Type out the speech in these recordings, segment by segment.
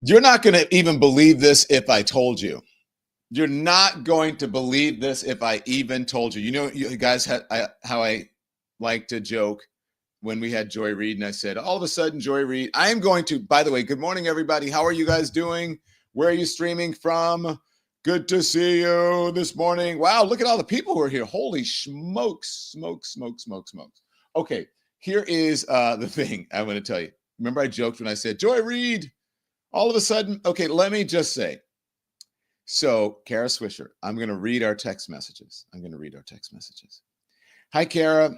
You're not going to even believe this if I told you. You're not going to believe this if I even told you. You know, you guys had how I like to joke when we had Joy Reid, and I said, all of a sudden, Joy Reid, I am going to, by the way, good morning, everybody. How are you guys doing? Where are you streaming from? Good to see you this morning. Wow, look at all the people who are here. Holy smokes, smokes. Okay, here is the thing I'm going to tell you. Remember I joked when I said, Joy Reid, all of a sudden, okay, let me just say. So, Kara Swisher, I'm going to read our text messages. Hi, Kara.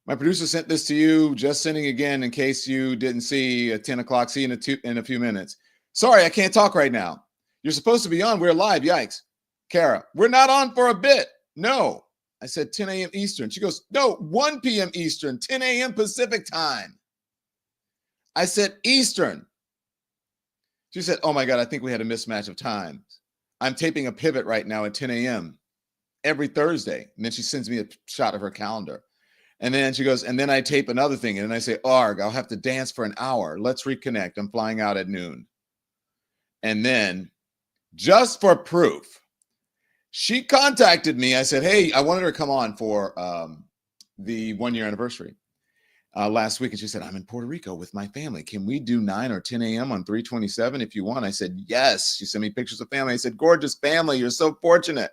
My producer sent this to you. Just sending again in case you didn't see at 10 o'clock. See you in a few minutes. Sorry, I can't talk right now. You're supposed to be on. We're live. Yikes. Kara, we're not on for a bit. No. I said 10 a.m. Eastern. She goes, no, 1 p.m. Eastern, 10 a.m. Pacific time. I said Eastern. She said, oh my God, I think we had a mismatch of times. I'm taping a pivot right now at 10 a.m. every Thursday. And then she sends me a shot of her calendar. And then she goes, and then I tape another thing. And then I say, Arg, I'll have to dance for an hour. Let's reconnect. I'm flying out at noon. And then, just for proof, she contacted me. I said, hey, I wanted her to come on for the 1 year anniversary last week. And she said, I'm in Puerto Rico with my family. Can we do 9 or 10 a.m. on 327 if you want? I said, yes. She sent me pictures of family. I said, gorgeous family. You're so fortunate.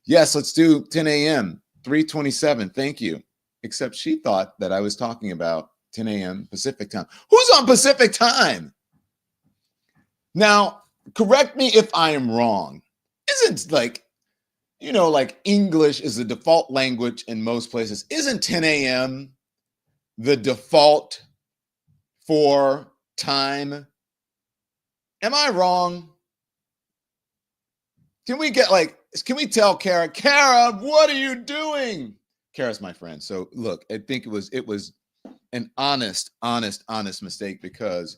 Yes, let's do 10 a.m., 327. Thank you. Except she thought that I was talking about 10 a.m. Pacific time. Who's on Pacific time? Now, correct me if I am wrong. Isn't like English is the default language in most places. Isn't 10 a.m. the default for time? Am I wrong? Can we tell Kara, what are you doing? Kara's my friend. So look, I think it was an honest mistake because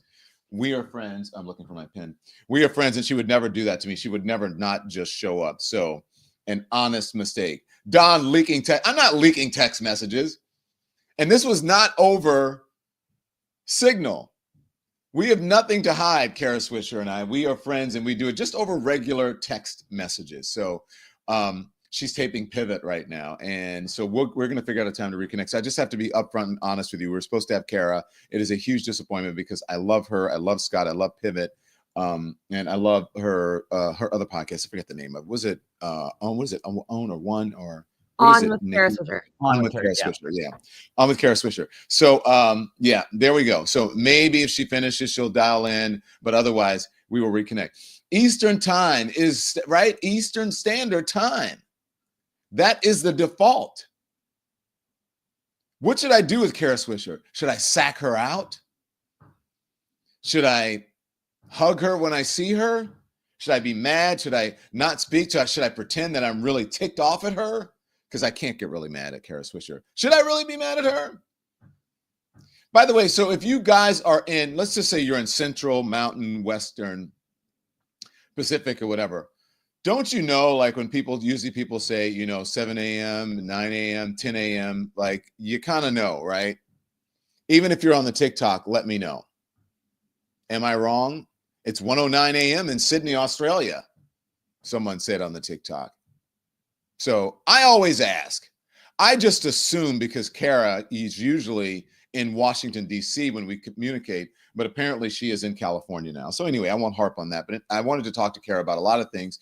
we are friends. I'm looking for my pen. We are friends, and she would never do that to me. She would never not just show up. So an honest mistake. Don leaking text. I'm not leaking text messages. And this was not over Signal. We have nothing to hide, Kara Swisher and I. We are friends, and we do it just over regular text messages. So she's taping Pivot right now. And so we're going to figure out a time to reconnect. So I just have to be upfront and honest with you. We're supposed to have Kara. It is a huge disappointment because I love her. I love Scott. I love Pivot. And I love her other podcast. I forget the name of it. Was it Own or One or what On is it? with Kara Swisher. On with Kara Swisher. Yeah. On with Kara Swisher. So yeah, there we go. So maybe if she finishes, she'll dial in, but otherwise we will reconnect. Eastern time is right. Eastern Standard Time. That is the default. What should I do with Kara Swisher? Should I sack her out? Should I hug her when I see her? Should I be mad? Should I not speak to her? Should I pretend that I'm really ticked off at her? Because I can't get really mad at Kara Swisher. Should I really be mad at her? By the way, so if you guys are in, let's just say you're in Central, Mountain, Western, Pacific, or whatever, don't you know, like when people say, 7 a.m., 9 a.m., 10 a.m., like you kind of know, right? Even if you're on the TikTok, let me know. Am I wrong? It's 1:09 a.m. in Sydney, Australia. Someone said on the TikTok. So I always ask. I just assume because Kara is usually in Washington, D.C. when we communicate, but apparently she is in California now. So anyway, I won't harp on that, but I wanted to talk to Kara about a lot of things.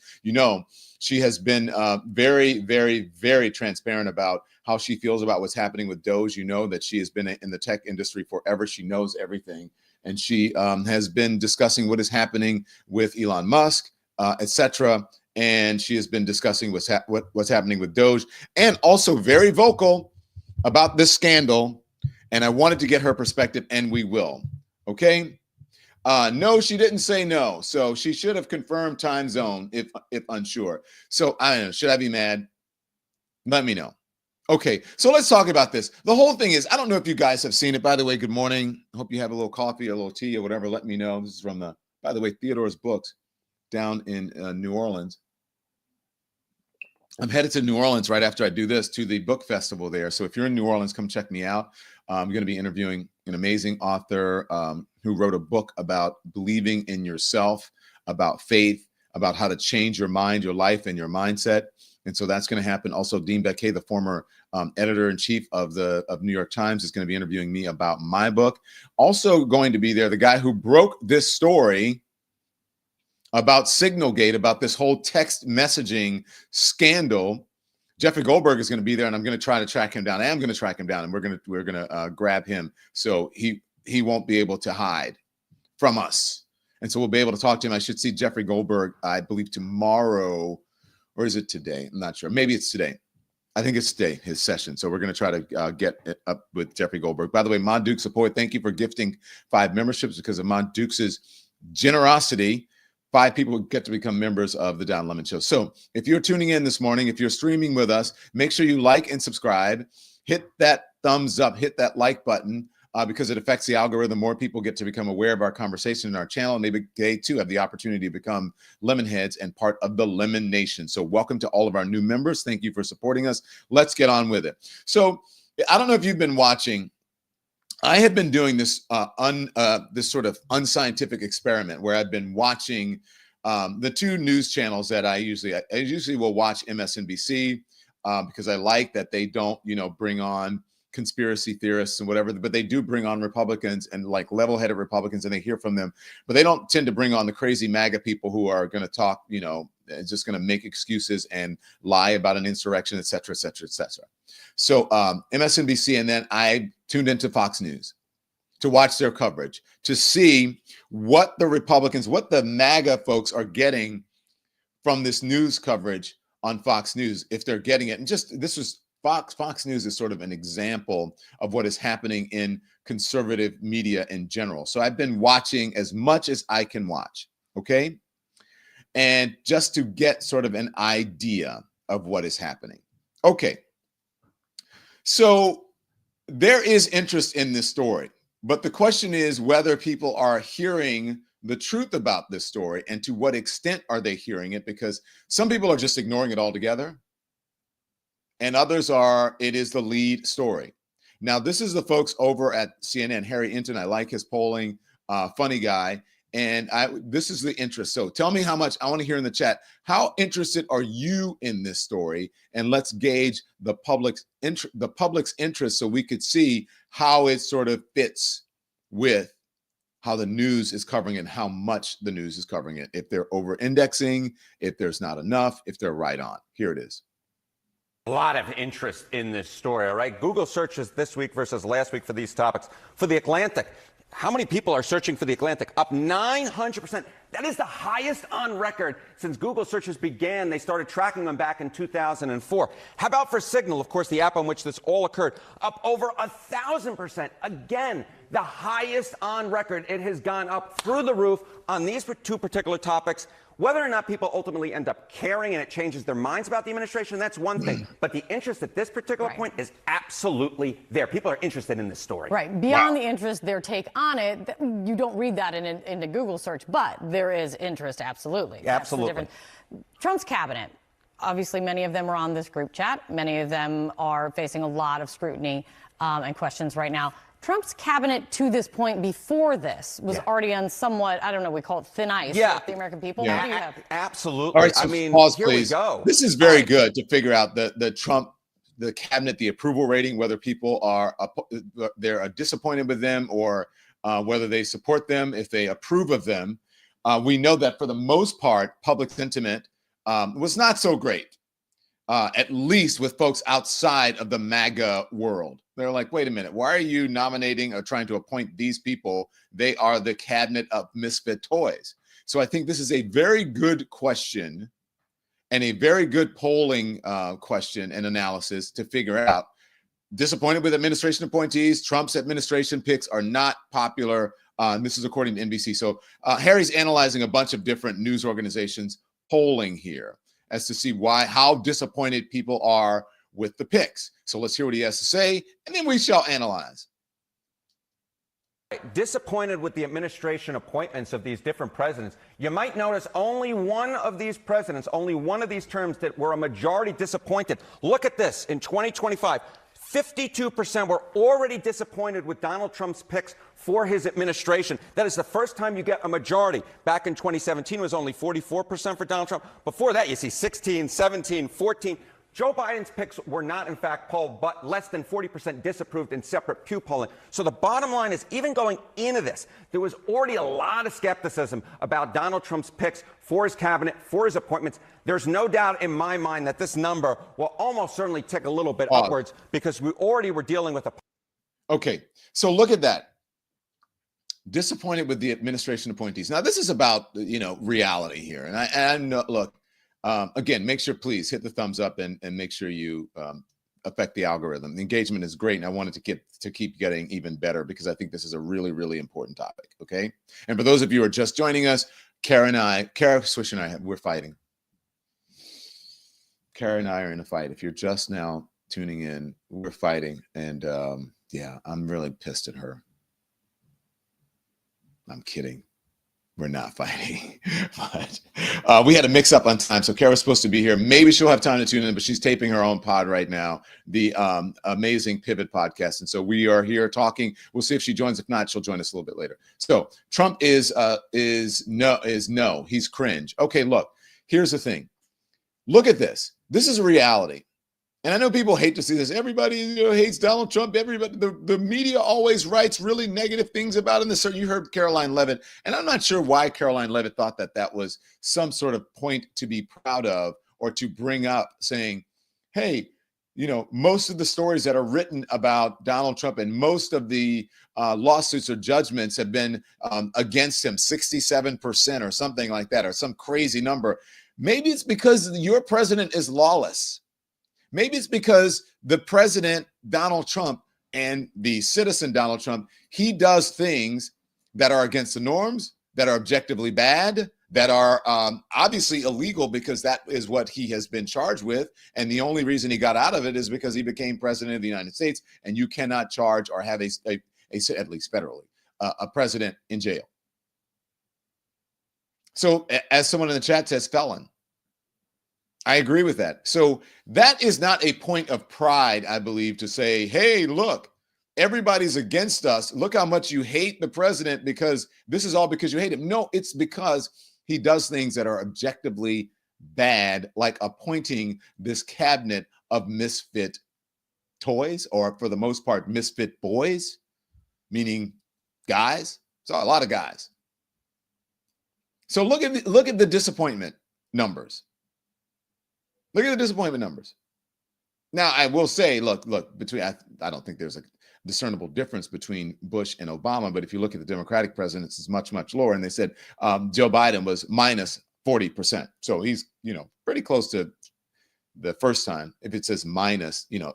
She has been very, very, very transparent about how she feels about what's happening with Doge. That she has been in the tech industry forever. She knows everything. And she has been discussing what is happening with Elon Musk, etc. And she has been discussing what's happening with Doge, and also very vocal about this scandal. And I wanted to get her perspective, and we will. Okay. No, she didn't say no. So she should have confirmed time zone if unsure. So I don't know. Should I be mad? Let me know. Okay, so let's talk about this. The whole thing is, I don't know if you guys have seen it. By the way, good morning. I hope you have a little coffee, a little tea, or whatever. Let me know. This is from by the way, Theodore's Books down in New Orleans. I'm headed to New Orleans right after I do this to the book festival there. So if you're in New Orleans, come check me out. I'm going to be interviewing an amazing author who wrote a book about believing in yourself. about faith, about how to change your mind, your life, and your mindset. And so that's going to happen. Also, Dean Baquet, the former editor-in-chief of New York Times, is going to be interviewing me about my book. Also going to be there, the guy who broke this story about Signalgate, about this whole text messaging scandal. Jeffrey Goldberg is going to be there, and I'm going to try to track him down. I am going to track him down, and we're going to grab him so he won't be able to hide from us. And so we'll be able to talk to him. I should see Jeffrey Goldberg, I believe, tomorrow, or is it today? I'm not sure. Maybe it's today. I think it's today, his session. So we're going to try to get it up with Jeffrey Goldberg. By the way, Mon Dukes support. Thank you for gifting 5 memberships. Because of Mon Dukes' generosity, 5 people get to become members of the Don Lemon Show. So if you're tuning in this morning, if you're streaming with us, make sure you like and subscribe. Hit that thumbs up, hit that like button, because it affects the algorithm. More people get to become aware of our conversation in our channel, and they too have the opportunity to become Lemonheads and part of the Lemon Nation. So welcome to all of our new members. Thank you for supporting us. Let's get on with it. So I don't know if you've been watching. I have been doing this this sort of unscientific experiment where I've been watching the 2 news channels that I usually will watch MSNBC because I like that they don't, bring on conspiracy theorists and whatever, but they do bring on Republicans and like level-headed Republicans, and they hear from them, but they don't tend to bring on the crazy MAGA people who are going to talk, just going to make excuses and lie about an insurrection, et cetera, et cetera, et cetera. So MSNBC, and then I tuned into Fox News to watch their coverage, to see what the Republicans, what the MAGA folks are getting from this news coverage on Fox News, if they're getting it. And just, this was Fox News is sort of an example of what is happening in conservative media in general. So I've been watching as much as I can watch, okay? And just to get sort of an idea of what is happening. Okay. So there is interest in this story, but the question is whether people are hearing the truth about this story, and to what extent are they hearing it, because some people are just ignoring it altogether, and others are, it is the lead story. Now, this is the folks over at CNN, Harry Inton. I like his polling, funny guy. And this is the interest. So tell me how much, I want to hear in the chat, how interested are you in this story? And let's gauge the public's interest so we could see how it sort of fits with how the news is covering it and how much the news is covering it. If they're over-indexing, if there's not enough, if they're right on. Here it is. A lot of interest in this story, all right? Google searches this week versus last week for these topics. For The Atlantic, how many people are searching for The Atlantic? Up 900%. That is the highest on record since Google searches began. They started tracking them back in 2004. How about for Signal, of course, the app on which this all occurred? Up over 1,000%. Again, the highest on record. It has gone up through the roof on these 2 particular topics. Whether or not people ultimately end up caring and it changes their minds about the administration, that's one thing. But the interest at this particular point is absolutely there. People are interested in this story. Right. Beyond the interest, their take on it, you don't read that in a Google search, but there is interest, absolutely. Absolutely. Trump's cabinet, obviously many of them are on this group chat. Many of them are facing a lot of scrutiny and questions right now. Trump's cabinet to this point before this was already on somewhat, I don't know, we call it thin ice with the American people. Yeah. What do you have? Absolutely. All right, so I mean, pause, here please. we go. This is very good to figure out the Trump, the cabinet, the approval rating, whether people are they're disappointed with them or whether they support them, if they approve of them. We know that for the most part, public sentiment was not so great, at least with folks outside of the MAGA world. They're like, wait a minute, why are you nominating or trying to appoint these people? They are the cabinet of misfit toys. So I think this is a very good question and a very good polling question and analysis to figure out. Disappointed with administration appointees. Trump's administration picks are not popular. This is according to NBC. So Harry's analyzing a bunch of different news organizations polling here as to see how disappointed people are with the picks. So let's hear what he has to say, and then we shall analyze. Disappointed with the administration appointments of these different presidents. You might notice only one of these presidents, only one of these terms that were a majority disappointed. Look at this. In 2025, 52% were already disappointed with Donald Trump's picks for his administration. That is the first time you get a majority. Back in 2017, it was only 44% for Donald Trump. Before that, you see 16, 17, 14. Joe Biden's picks were not, in fact, polled, but less than 40% disapproved in separate Pew polling. So the bottom line is, even going into this, there was already a lot of skepticism about Donald Trump's picks for his cabinet, for his appointments. There's no doubt in my mind that this number will almost certainly tick a little bit upwards, because we already were dealing with a... Okay, so look at that. Disappointed with the administration appointees. Now, this is about, reality here. And I know, look, again, make sure, please hit the thumbs up and make sure you affect the algorithm. The engagement is great, and I wanted to keep getting even better, because I think this is a really, really important topic. Okay. And for those of you who are just joining us, Kara Swisher and I, we're fighting. Kara and I are in a fight. If you're just now tuning in, we're fighting. And yeah, I'm really pissed at her. I'm kidding. We're not fighting, but we had a mix up on time. So Kara's supposed to be here. Maybe she'll have time to tune in, but she's taping her own pod right now, the amazing Pivot podcast. And so we are here talking. We'll see if she joins. If not, she'll join us a little bit later. So Trump is no. He's cringe. Okay, look, here's the thing. Look at this. This is a reality. And I know people hate to see this. Everybody hates Donald Trump. Everybody, the media always writes really negative things about him. So you heard Caroline Levitt, and I'm not sure why Caroline Levitt thought that was some sort of point to be proud of or to bring up, saying, hey, most of the stories that are written about Donald Trump and most of the lawsuits or judgments have been against him, 67% or something like that, or some crazy number. Maybe it's because your president is lawless. Maybe it's because the president, Donald Trump, and the citizen, Donald Trump, he does things that are against the norms, that are objectively bad, that are obviously illegal, because that is what he has been charged with. And the only reason he got out of it is because he became president of the United States, and you cannot charge or have at least federally, a president in jail. So as someone in the chat says, felon. I agree with that. So that is not a point of pride, I believe, to say, hey, look, everybody's against us. Look how much you hate the president, because this is all because you hate him. No, it's because he does things that are objectively bad, like appointing this cabinet of misfit toys, or for the most part, misfit boys, meaning guys. So a lot of guys. So look at the disappointment numbers. Look at the disappointment numbers. Now, I will say, look, I don't think there's a discernible difference between Bush and Obama, but if you look at the Democratic presidents, it's much, much lower. And they said Joe Biden was minus 40%. So he's, pretty close to the first time. If it says minus, below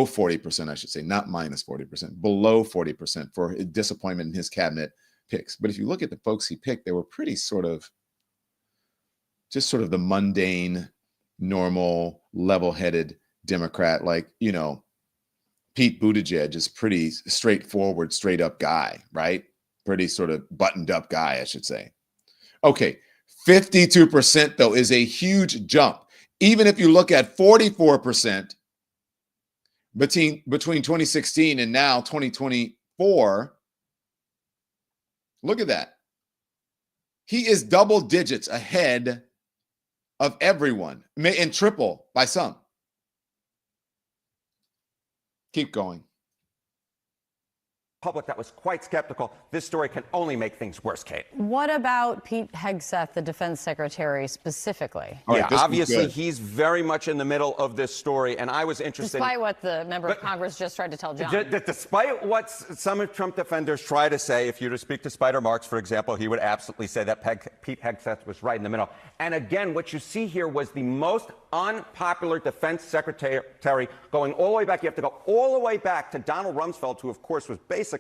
40%, I should say, not minus 40%, below 40% for disappointment in his cabinet picks. But if you look at the folks he picked, they were pretty just sort of the mundane, normal, level-headed Democrat, like, Pete Buttigieg is pretty straightforward, straight up guy, right? Pretty sort of buttoned up guy, I should say. Okay, 52% though is a huge jump. Even if you look at 44% between 2016 and now 2024, look at that. He is double digits ahead of everyone, and triple by some. Keep going. Public that was quite skeptical. This story can only make things worse, Kate. What about Pete Hegseth, the defense secretary, specifically? Yeah, obviously he's very much in the middle of this story, and I was interested. Despite what the member of Congress just tried to tell John. Despite what some Trump defenders try to say, if you were to speak to Spider Marks, for example, he would absolutely say that Pete Hegseth was right in the middle. And again, what you see here was the most unpopular defense secretary going all the way back. You have to go all the way back to Donald Rumsfeld, who, of course, was basically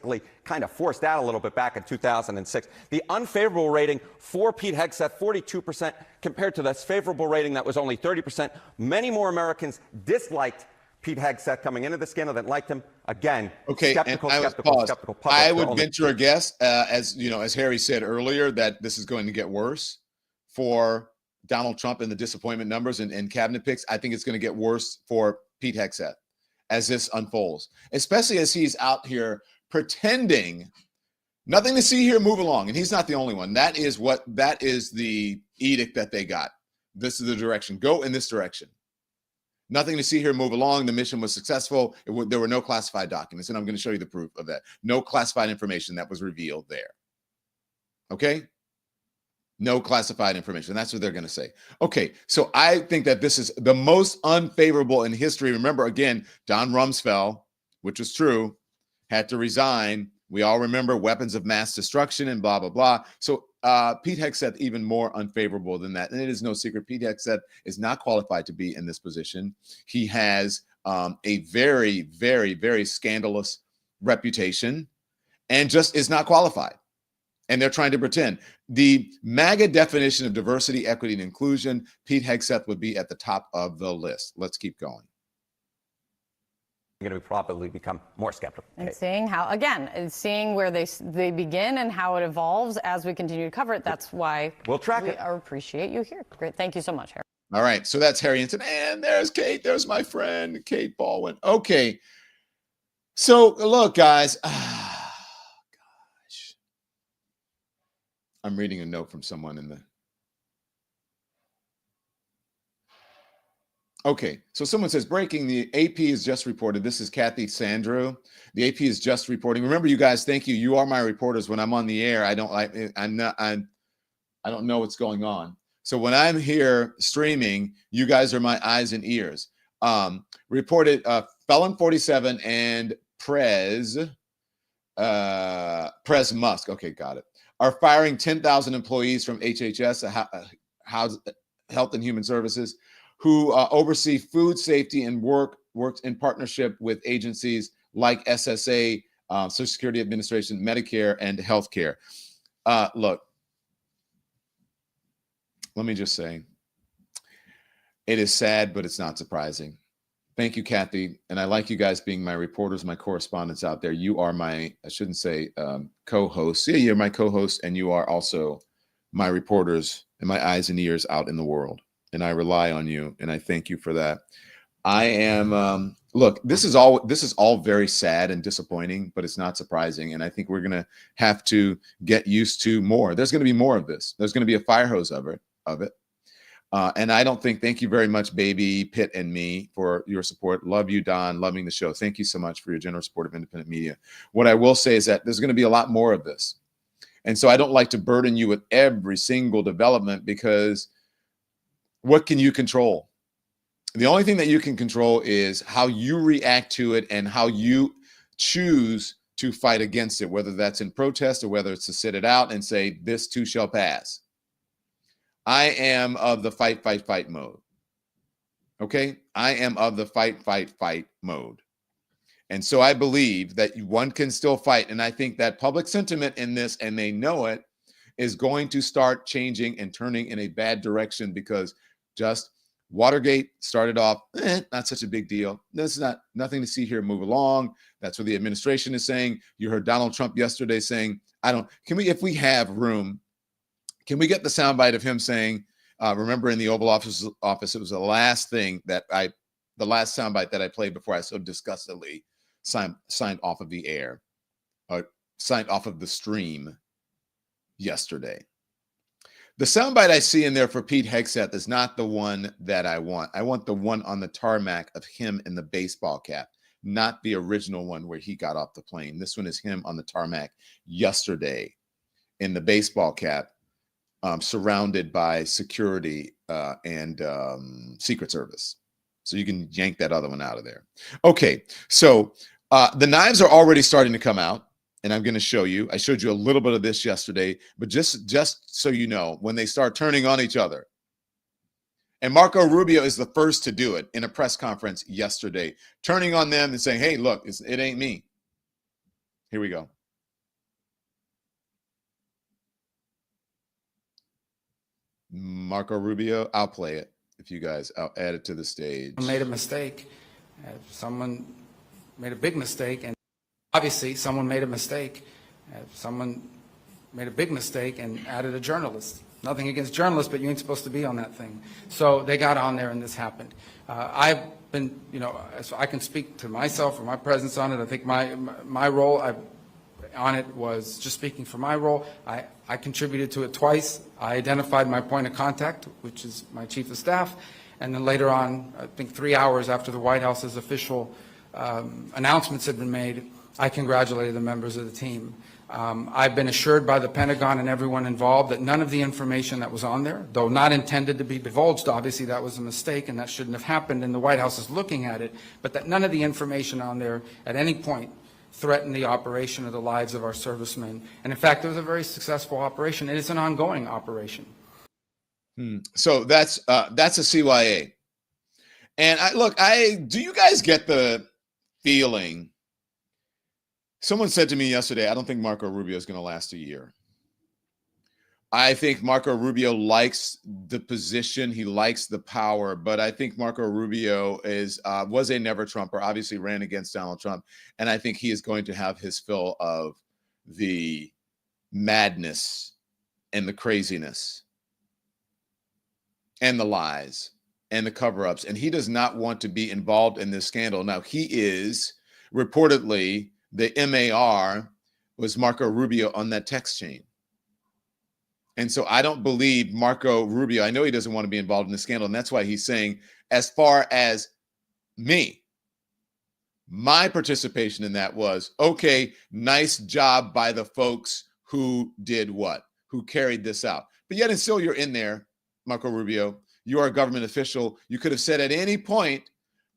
kind of forced out a little bit back in 2006. The unfavorable rating for Pete Hegseth, 42%, compared to this favorable rating that was only 30%. Many more Americans disliked Pete Hegseth coming into the scandal than liked him. Again, skeptical. I would venture a guess, as Harry said earlier, that this is going to get worse for Donald Trump and the disappointment numbers and cabinet picks. I think it's going to get worse for Pete Hegseth as this unfolds, especially as he's out here pretending nothing to see here, move along. And he's not the only one. That is the edict that they got. This is the direction. Go in this direction. Nothing to see here, move along. The mission was successful. There were no classified documents, and I'm going to show you the proof of that. No classified information that was revealed there. Okay? No classified information. That's what they're going to say. Okay, so I think that this is the most unfavorable in history. Remember, again, Don Rumsfeld, which was true, had to resign. We all remember weapons of mass destruction and blah, blah, blah. So Pete Hegseth, even more unfavorable than that. And it is no secret, Pete Hegseth is not qualified to be in this position. He has a very, very, very scandalous reputation and just is not qualified. And they're trying to pretend. The MAGA definition of diversity, equity, and inclusion, Pete Hegseth would be at the top of the list. Let's keep going. Going to probably become more skeptical. And seeing how, again, seeing where they begin and how it evolves as we continue to cover it. That's why we'll track it. We appreciate you here. Great. Thank you so much, Harry. All right. So that's Harry Hinton. And there's Kate. There's my friend, Kate Baldwin. Okay. So look, guys. Gosh. I'm reading a note from someone in the. Okay, so someone says, breaking, the AP is just reported. This is Kathy Sandro. The AP is just reporting. Remember, you guys, thank you. You are my reporters. When I'm on the air, I don't know what's going on. So when I'm here streaming, you guys are my eyes and ears. Reported Felon 47 and Prez Musk, okay, got it, are firing 10,000 employees from HHS, Health and Human Services, who oversee food safety and works in partnership with agencies like SSA, Social Security Administration, Medicare, and healthcare. Look, let me just say, it is sad, but it's not surprising. Thank you, Kathy. And I like you guys being my reporters, my correspondents out there. You are my, I shouldn't say co-hosts. Yeah, you're my co-host, and you are also my reporters and my eyes and ears out in the world. And I rely on you, and I thank you for that. I am, look, this is all very sad and disappointing, but it's not surprising. And I think we're going to have to get used to more. There's going to be more of this. There's going to be a fire hose of it. And I don't think, thank you very much, Baby, Pitt, and me for your support. Love you, Don, loving the show. Thank you so much for your generous support of independent media. What I will say is that there's going to be a lot more of this. And so I don't like to burden you with every single development, because what can you control? The only thing that you can control is how you react to it and how you choose to fight against it, whether that's in protest or whether it's to sit it out and say, this too shall pass. I am of the fight, fight, fight mode. Okay? I am of the fight, fight, fight mode. And so I believe that one can still fight. And I think that public sentiment in this, and they know it, is going to start changing and turning in a bad direction, because just Watergate started off, not such a big deal. This is nothing to see here, move along. That's what the administration is saying. You heard Donald Trump yesterday saying, if we have room, can we get the soundbite of him saying, remember in the Oval Office, it was the last soundbite that I played before I so disgustedly signed off of the air, signed off of the stream yesterday. The soundbite I see in there for Pete Hegseth is not the one that I want. I want the one on the tarmac of him in the baseball cap, not the original one where he got off the plane. This one is him on the tarmac yesterday in the baseball cap, surrounded by security and Secret Service. So you can yank that other one out of there. Okay, so the knives are already starting to come out. And I'm going to show you. I showed you a little bit of this yesterday, but just so you know, when they start turning on each other. And Marco Rubio is the first to do it in a press conference yesterday, turning on them and saying, hey, look, it ain't me. Here we go. Marco Rubio, I'll play it. If you guys, I'll add it to the stage. Made a mistake. Someone made a big mistake, and obviously, someone made a mistake. Someone made a big mistake and added a journalist. Nothing against journalists, but you ain't supposed to be on that thing. So they got on there and this happened. I been, so I can speak to myself or my presence on it. I think my role on it was just speaking for my role. I contributed to it twice. I identified my point of contact, which is my chief of staff, and then later on, I think 3 hours after the White House's official announcements had been made, I congratulated the members of the team. I've been assured by the Pentagon and everyone involved that none of the information that was on there, though not intended to be divulged, obviously that was a mistake and that shouldn't have happened, and the White House is looking at it, but that none of the information on there at any point threatened the operation or the lives of our servicemen. And in fact, it was a very successful operation, and it's an ongoing operation. So that's a CYA. And do you guys get the feeling? Someone said to me yesterday, I don't think Marco Rubio is going to last a year. I think Marco Rubio likes the position. He likes the power. But I think Marco Rubio was a never Trumper, obviously ran against Donald Trump. And I think he is going to have his fill of the madness and the craziness and the lies and the cover-ups. And he does not want to be involved in this scandal. Now, he is reportedly... the MAR was Marco Rubio on that text chain. And so I don't believe Marco Rubio, I know he doesn't want to be involved in the scandal, and that's why he's saying, as far as me, my participation in that was, okay, nice job by the folks who did what? Who carried this out. But yet and still you're in there, Marco Rubio. You are a government official. You could have said at any point,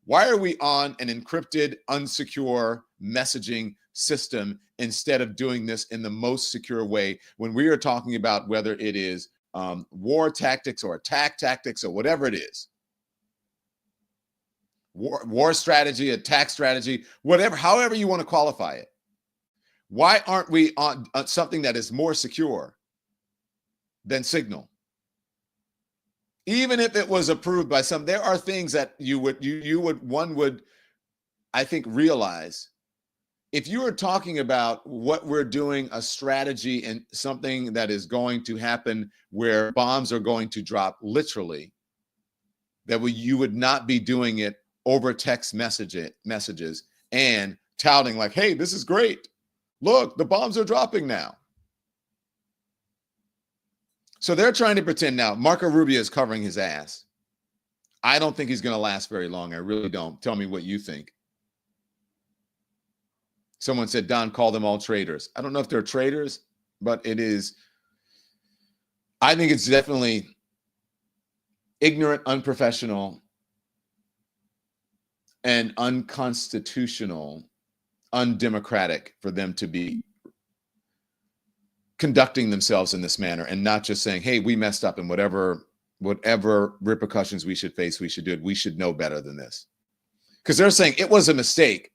why are we on an encrypted, unsecure messaging system instead of doing this in the most secure way when we are talking about whether it is war tactics or attack tactics or whatever it is? War strategy, attack strategy, whatever, however you want to qualify it. Why aren't we on something that is more secure than Signal? Even if it was approved by some, there are things that one would, I think, realize. If you are talking about what we're doing, a strategy and something that is going to happen where bombs are going to drop literally, that you would not be doing it over text messages and touting like, hey, this is great. Look, the bombs are dropping now. So they're trying to pretend now. Marco Rubio is covering his ass. I don't think he's going to last very long. I really don't. Tell me what you think. Someone said, Don, call them all traitors. I don't know if they're traitors, but it is. I think it's definitely ignorant, unprofessional, and unconstitutional, undemocratic for them to be conducting themselves in this manner and not just saying, hey, we messed up and whatever repercussions we should face, we should do it. We should know better than this. Because they're saying it was a mistake,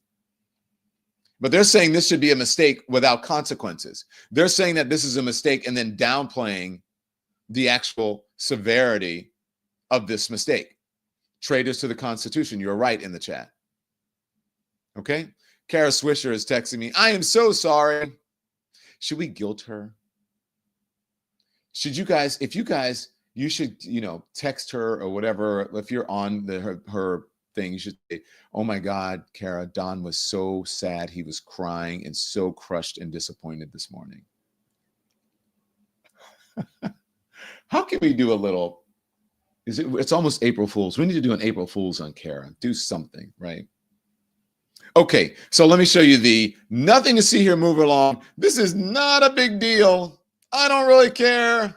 but they're saying this should be a mistake without consequences. They're saying that this is a mistake and then downplaying the actual severity of this mistake. Traitors to the Constitution. You're right in the chat. Okay? Kara Swisher is texting me. I am so sorry. Should we guilt her? Should you guys, you should, text her or whatever. If you're on her thing, you should say, oh my God, Kara, Don was so sad. He was crying and so crushed and disappointed this morning. How can we do a little, it's almost April Fool's. We need to do an April Fool's on Kara. Do something, right? Okay, so let me show you nothing to see here, move along. This is not a big deal. I don't really care.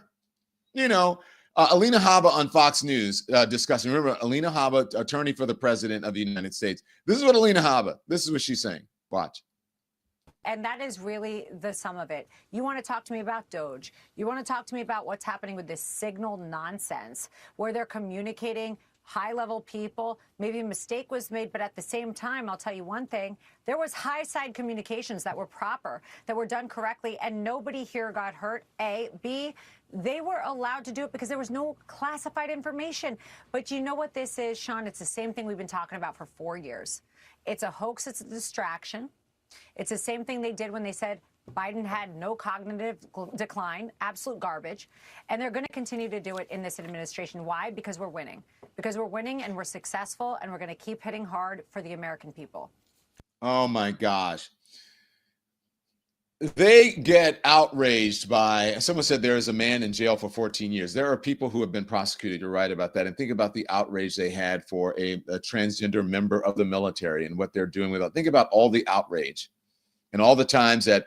Alina Habba on Fox News discussing, remember, Alina Habba, attorney for the president of the United States. This is what Alina Habba, this is what she's saying. Watch. And that is really the sum of it. You want to talk to me about Doge. You want to talk to me about what's happening with this Signal nonsense, where they're communicating high-level people. Maybe a mistake was made, but at the same time, I'll tell you one thing, there was high-side communications that were proper, that were done correctly, and nobody here got hurt, A. B, they were allowed to do it because there was no classified information. But you know what this is, Sean? It's the same thing we've been talking about for 4 years. It's a hoax. It's a distraction. It's the same thing they did when they said Biden had no cognitive decline, absolute garbage. And they're going to continue to do it in this administration. Why? Because we're winning. Because we're winning and we're successful, and we're going to keep hitting hard for the American people. Oh my gosh. They get outraged by, someone said there is a man in jail for 14 years. There are people who have been prosecuted. You're right about that. And think about the outrage they had for a transgender member of the military and what they're doing with it. Think about all the outrage and all the times that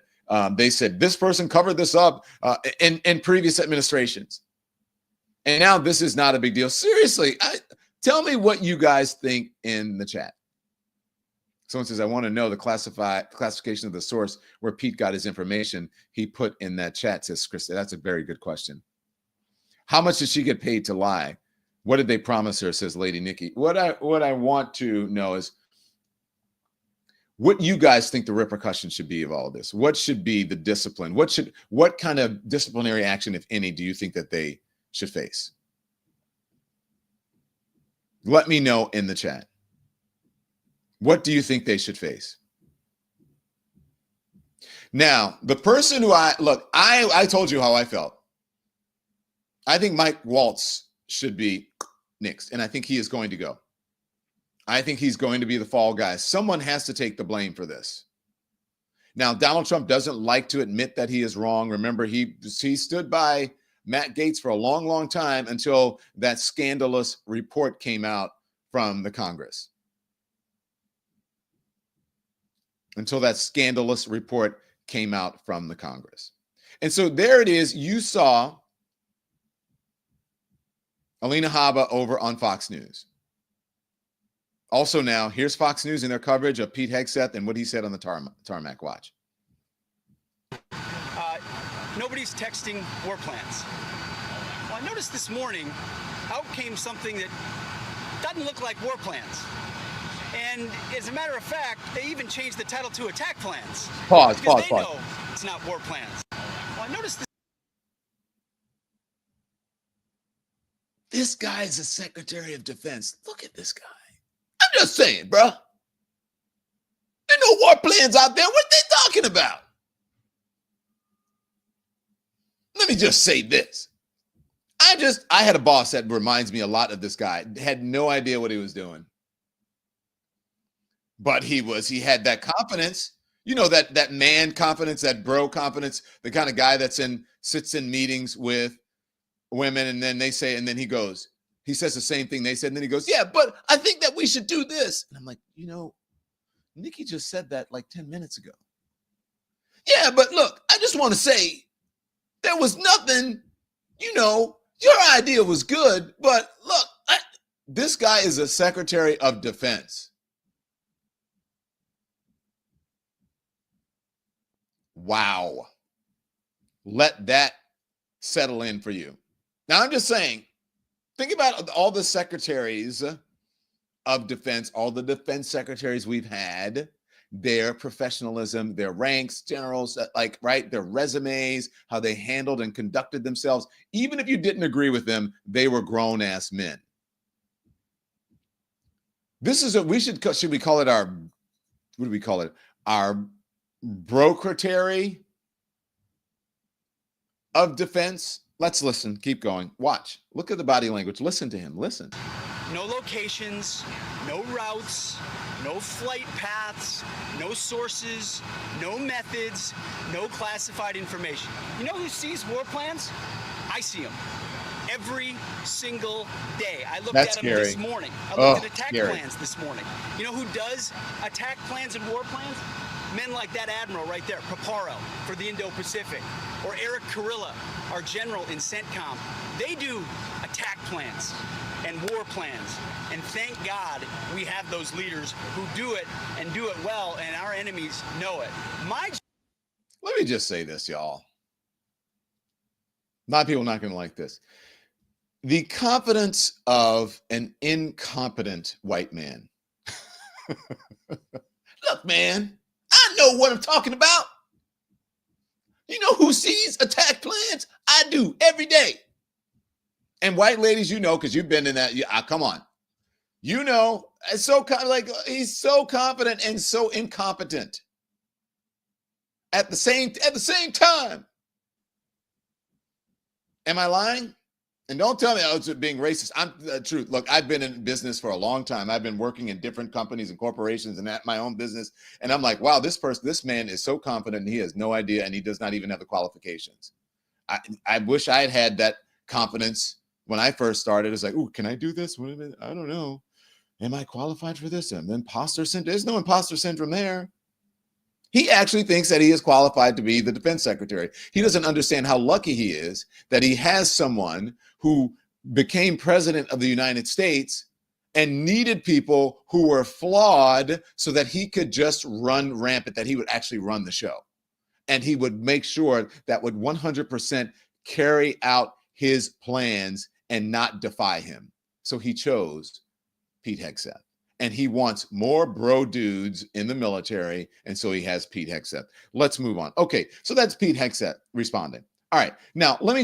they said this person covered this up in previous administrations. And now this is not a big deal. Seriously, tell me what you guys think in the chat. Someone says, I want to know the classification of the source where Pete got his information. He put in that chat, says Krista. That's a very good question. How much did she get paid to lie? What did they promise her, says Lady Nikki. What I want to know is what you guys think the repercussions should be of all of this. What should be the discipline? What kind of disciplinary action, if any, do you think that they should face? Let me know in the chat. What do you think they should face? Now, the person who I told you how I felt. I think Mike Waltz should be nixed, and I think he is going to go. I think he's going to be the fall guy. Someone has to take the blame for this. Now, Donald Trump doesn't like to admit that he is wrong. Remember, he stood by Matt Gaetz for a long, long time until that scandalous report came out from the Congress. Until that scandalous report came out from the Congress. And so there it is. You saw Alina Habba over on Fox News. Also now, here's Fox News in their coverage of Pete Hegseth and what he said on the tarmac. Watch. Nobody's texting war plans. Well, I noticed this morning, out came something that doesn't look like war plans. And as a matter of fact, they even changed the title to attack plans. Pause. Know it's not war plans. Well, I noticed This guy is a Secretary of Defense. Look at this guy. I'm just saying, bro. There are no war plans out there. What are they talking about? Let me just say this. I had a boss that reminds me a lot of this guy. Had no idea what he was doing. But he had that confidence, that man confidence, that bro confidence, the kind of guy sits in meetings with women, and then they say, and then he says the same thing they said, and then he goes, yeah, but I think that we should do this. And I'm like, Nikki just said that like 10 minutes ago. Yeah, but look, I just want to say there was nothing, your idea was good, but look, this guy is a Secretary of Defense. Wow. Let that settle in for you. Now, I'm just saying, think about all the secretaries of defense, all the defense secretaries we've had, their professionalism, their ranks, generals, their resumes, how they handled and conducted themselves. Even if you didn't agree with them, they were grown-ass men. This is should we call it our, what do we call it? Our brocratary of defense. Let's listen. Keep going. Watch. Look at the body language. Listen to him. Listen. no locations, no routes, no flight paths, no sources, no methods, no classified information. You know who sees war plans? I see them every single day. I looked at them this morning. I looked at attack plans this morning. You know who does attack plans and war plans? Men like that admiral right there, Paparo, for the Indo-Pacific, or Eric Kurilla, our general in CENTCOM. They do attack plans and war plans. And thank God we have those leaders who do it and do it well, and our enemies know it. Let me just say this, y'all. A lot of people are not going to like this. The confidence of an incompetent white man. Look, man, I know what I'm talking about. You know who sees attack plans? I do every day. And white ladies, you know, because you've been in that. Come on. You know, it's so he's so confident and so incompetent. at the same time. Am I lying? And don't tell me it's being racist. I'm the truth. Look, I've been in business for a long time. I've been working in different companies and corporations and at my own business. And I'm like, wow, this man is so confident and he has no idea and he does not even have the qualifications. I wish I had had that confidence when I first started. It's like, ooh, can I do this? I don't know. Am I qualified for this? And imposter syndrome. There's no imposter syndrome there. He actually thinks that he is qualified to be the defense secretary. He doesn't understand how lucky he is that he has someone who became president of the United States and needed people who were flawed so that he could just run rampant, that he would actually run the show. And he would make sure that would 100% carry out his plans and not defy him. So he chose Pete Hegseth. And he wants more bro dudes in the military. And so he has Pete Hegseth. Let's move on. Okay, so that's Pete Hegseth responding. All right, now let me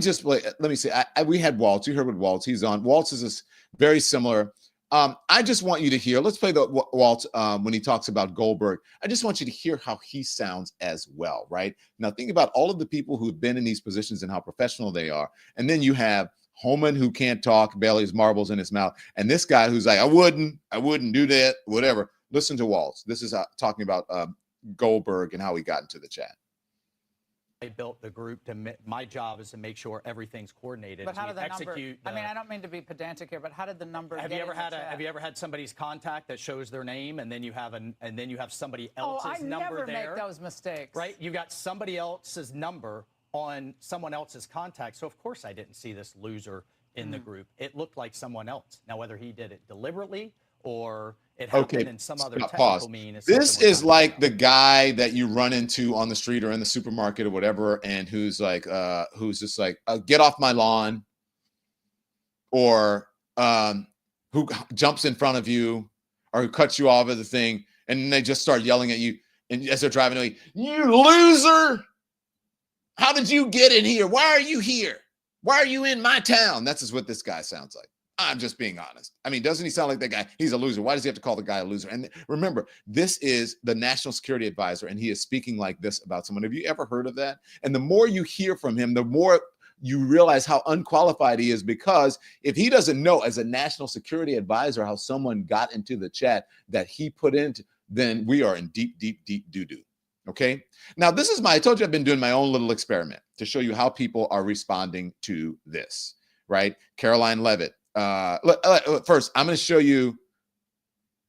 say, we had Waltz. You heard what Waltz, he's on. Waltz is very similar. I just want you to hear, let's play the Waltz when he talks about Goldberg. I just want you to hear how he sounds as well, right? Now think about all of the people who've been in these positions and how professional they are. And then you have Holman, who can't talk, Bailey's marbles in his mouth, and this guy who's like, I wouldn't do that, whatever. Listen to Waltz. This is talking about Goldberg and how he got into the chat. I built the group my job is to make sure everything's coordinated. But how did the execute number? I mean, I don't mean to be pedantic here, but how did the number? Have you ever had somebody's contact that shows their name and then you have somebody else's number there? I never make those mistakes. Right? You got somebody else's number on someone else's contact. So of course I didn't see this loser in the group. It looked like someone else. Now whether he did it deliberately or it happened in some other technical means. This is like the guy that you run into on the street or in the supermarket or whatever, and who's just like, get off my lawn, or who jumps in front of you, or who cuts you off of the thing, and then they just start yelling at you, and as they're driving away, you loser! How did you get in here? Why are you here? Why are you in my town? That's just what this guy sounds like. I'm just being honest. I mean, doesn't he sound like that guy? He's a loser. Why does he have to call the guy a loser? And remember, this is the National Security Advisor, and he is speaking like this about someone. Have you ever heard of that? And the more you hear from him, the more you realize how unqualified he is, because if he doesn't know as a National Security Advisor how someone got into the chat that he put into, then we are in deep, deep, deep doo-doo. Okay. Now, this is I told you I've been doing my own little experiment to show you how people are responding to this, right? Caroline Levitt. First, I'm going to show you.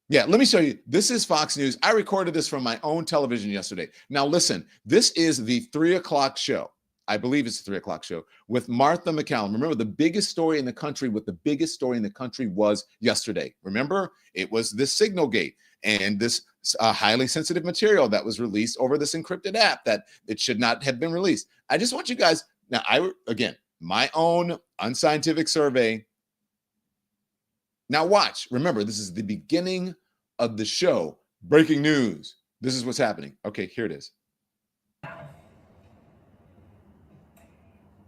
Yeah, let me show you. This is Fox News. I recorded this from my own television yesterday. Now, listen, this is the 3 o'clock show. I believe it's the 3 o'clock show with Martha McCallum. Remember, the biggest story in the country was yesterday. Remember, it was this Signalgate and this highly sensitive material that was released over this encrypted app that it should not have been released. I just want you guys, now again, my own unscientific survey. Now watch, remember, this is the beginning of the show. Breaking news. This is what's happening. Okay, here it is.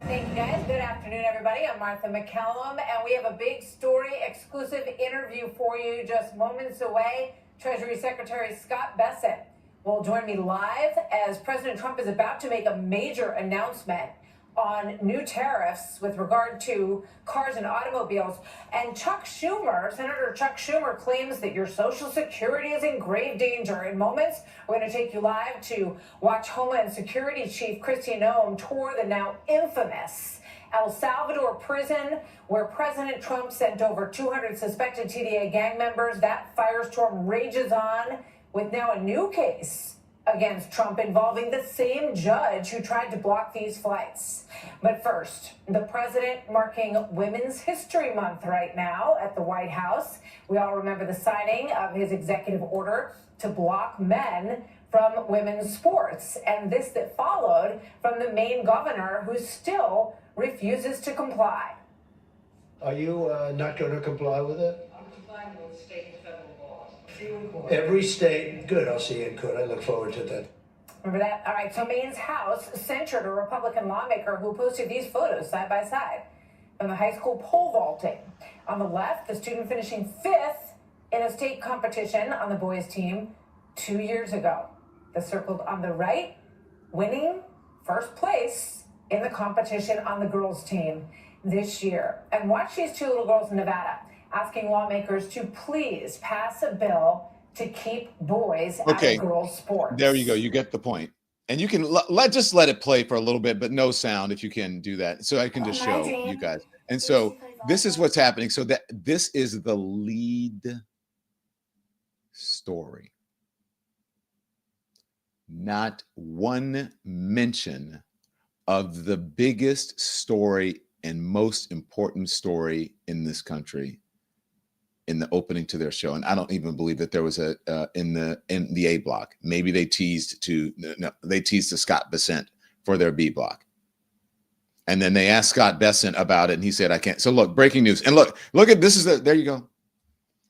Thank you, guys. Good afternoon, everybody. I'm Martha McCallum, and we have a big story, exclusive interview for you just moments away. Treasury Secretary Scott Bessent will join me live as President Trump is about to make a major announcement on new tariffs with regard to cars and automobiles. And Senator Chuck Schumer claims that your Social Security is in grave danger. In moments, we're going to take you live to watch Homeland Security Chief Kristi Noem tour the now infamous El Salvador prison, where President Trump sent over 200 suspected TDA gang members. That firestorm rages on with now a new case against Trump involving the same judge who tried to block these flights. But first, the president marking Women's History Month right now at the White House. We all remember the signing of his executive order to block men from women's sports, and this that followed from the Maine governor, who still refuses to comply. Are you not going to comply with it? I'm complying with state and federal laws. See you in court. Every state, good, I'll see you in court. I look forward to that. Remember that? All right, so Maine's House censured a Republican lawmaker who posted these photos side by side from the high school pole vaulting. On the left, the student finishing 5th in a state competition on the boys' team 2 years ago. The circled on the right, winning first place in the competition on the girls' team this year. And watch these two little girls in Nevada asking lawmakers to please pass a bill to keep boys out of girls' sports. There you go. You get the point. And you can just let it play for a little bit, but no sound if you can do that. So I can just show you guys. And so this is what's happening. So that this is the lead story. Not one mention of the biggest story and most important story in this country in the opening to their show. And I don't even believe that there was a in the A block. Maybe they teased to Scott Bessent for their B block. And then they asked Scott Bessent about it, and he said, I can't. So look, breaking news. And look at this there you go.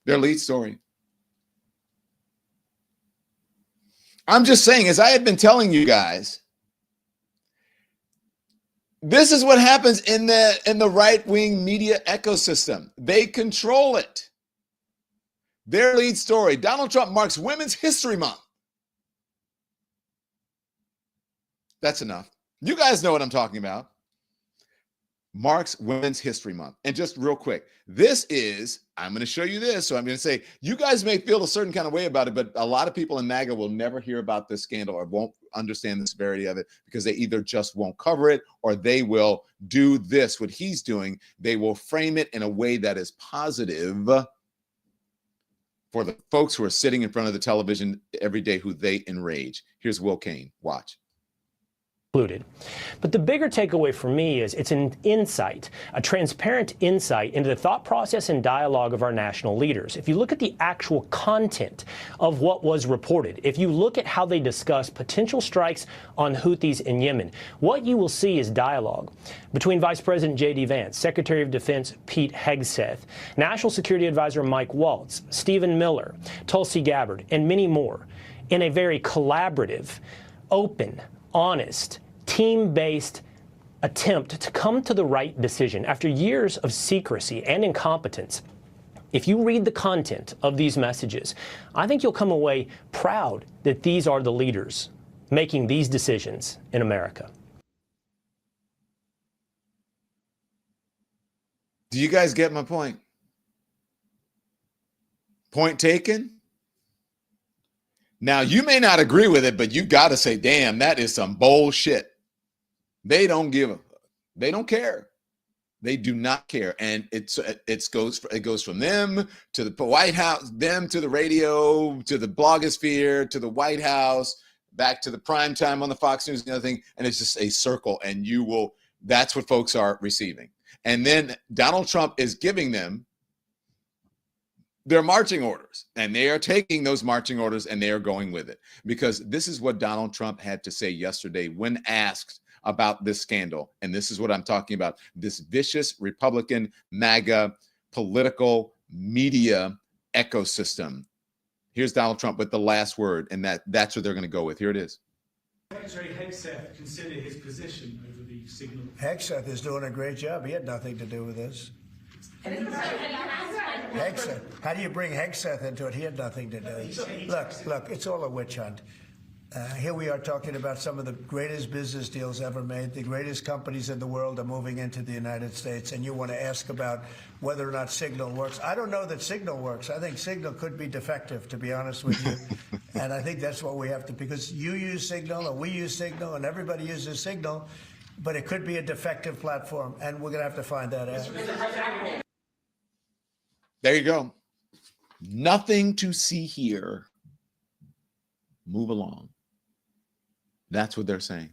Their lead story. I'm just saying, as I had been telling you guys, this is what happens in the right-wing media ecosystem. They control it. Their lead story: Donald Trump marks Women's History Month. That's enough. You guys know what I'm talking about. Marks Women's History Month. And just real quick, I'm going to show you this. So I'm going to say, you guys may feel a certain kind of way about it, but a lot of people in MAGA will never hear about this scandal or won't understand the severity of it because they either just won't cover it or they will do this, what he's doing. They will frame it in a way that is positive for the folks who are sitting in front of the television every day who they enrage. Here's Will Cain. Watch. But the bigger takeaway for me is it's an insight, a transparent insight into the thought process and dialogue of our national leaders. If you look at the actual content of what was reported, if you look at how they discuss potential strikes on Houthis in Yemen, what you will see is dialogue between Vice President J.D. Vance, Secretary of Defense Pete Hegseth, National Security Advisor Mike Waltz, Stephen Miller, Tulsi Gabbard, and many more in a very collaborative, open, honest, team-based attempt to come to the right decision after years of secrecy and incompetence. If you read the content of these messages, I think you'll come away proud that these are the leaders making these decisions in America. Do you guys get my point? Point taken? Now, you may not agree with it, but you got to say, damn, that is some bullshit. They don't care. They do not care. And it goes from them to the White House, them to the radio, to the blogosphere, to the White House, back to the prime time on the Fox News and the other thing. And it's just a circle. And that's what folks are receiving. And then Donald Trump is giving them their marching orders, and they are taking those marching orders and they are going with it, because this is what Donald Trump had to say yesterday when asked about this scandal. And this is what I'm talking about, this vicious Republican MAGA political media ecosystem. Here's Donald Trump with the last word, and that's what they're going to go with. Here it is. Secretary Hegseth consider his position over the signal? Hegseth is doing a great job. He had nothing to do with this. Hegseth. How do you bring Hegseth into it? He had nothing to do. Look, it's all a witch hunt. Here we are talking about some of the greatest business deals ever made. The greatest companies in the world are moving into the United States, and you want to ask about whether or not Signal works. I don't know that Signal works. I think Signal could be defective, to be honest with you. And I think that's what we have to, because you use Signal, and we use Signal, and everybody uses Signal, but it could be a defective platform, and we're going to have to find that out. There you go. Nothing to see here. Move along. That's what they're saying.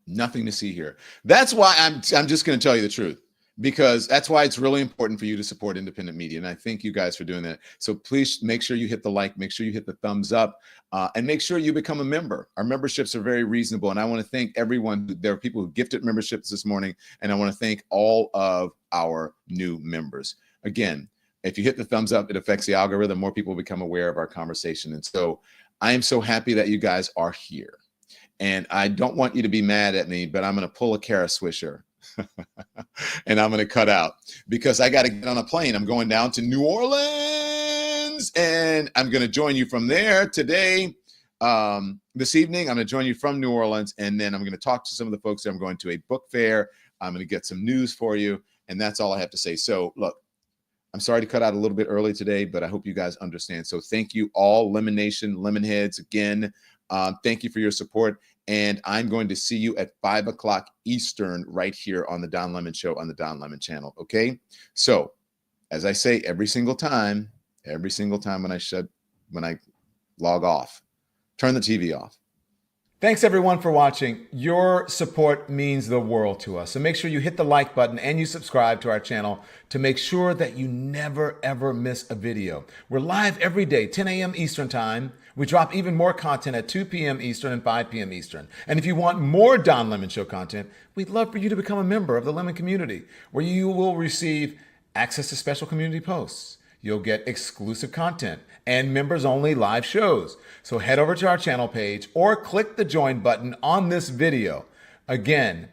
Nothing to see here. That's why I'm just going to tell you the truth, because that's why it's really important for you to support independent media. And I thank you guys for doing that. So please make sure you hit the like, make sure you hit the thumbs up, and make sure you become a member. Our memberships are very reasonable. And I want to thank everyone. There are people who gifted memberships this morning, and I want to thank all of our new members. Again, if you hit the thumbs up, it affects the algorithm. More people become aware of our conversation. And so I am so happy that you guys are here. And I don't want you to be mad at me, but I'm going to pull a Kara Swisher and I'm going to cut out, because I got to get on a plane. I'm going down to New Orleans, and I'm going to join you from there today. This evening, I'm going to join you from New Orleans, and then I'm going to talk to some of the folks there. I'm going to a book fair. I'm going to get some news for you, and that's all I have to say. So, look, I'm sorry to cut out a little bit early today, but I hope you guys understand. So thank you all, Lemon Nation, Lemonheads, again. Thank you for your support, and I'm going to see you at 5 o'clock Eastern right here on the Don Lemon Show on the Don Lemon channel, okay? So, as I say every single time when I log off, turn the TV off. Thanks everyone for watching. Your support means the world to us. So make sure you hit the like button and you subscribe to our channel to make sure that you never ever miss a video. We're live every day, 10 a.m. Eastern time. We drop even more content at 2 p.m. Eastern and 5 p.m. Eastern. And if you want more Don Lemon Show content, we'd love for you to become a member of the Lemon community, where you will receive access to special community posts. You'll get exclusive content and members-only live shows. So head over to our channel page or click the join button on this video. Again,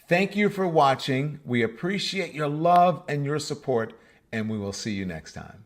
thank you for watching. We appreciate your love and your support, and we will see you next time.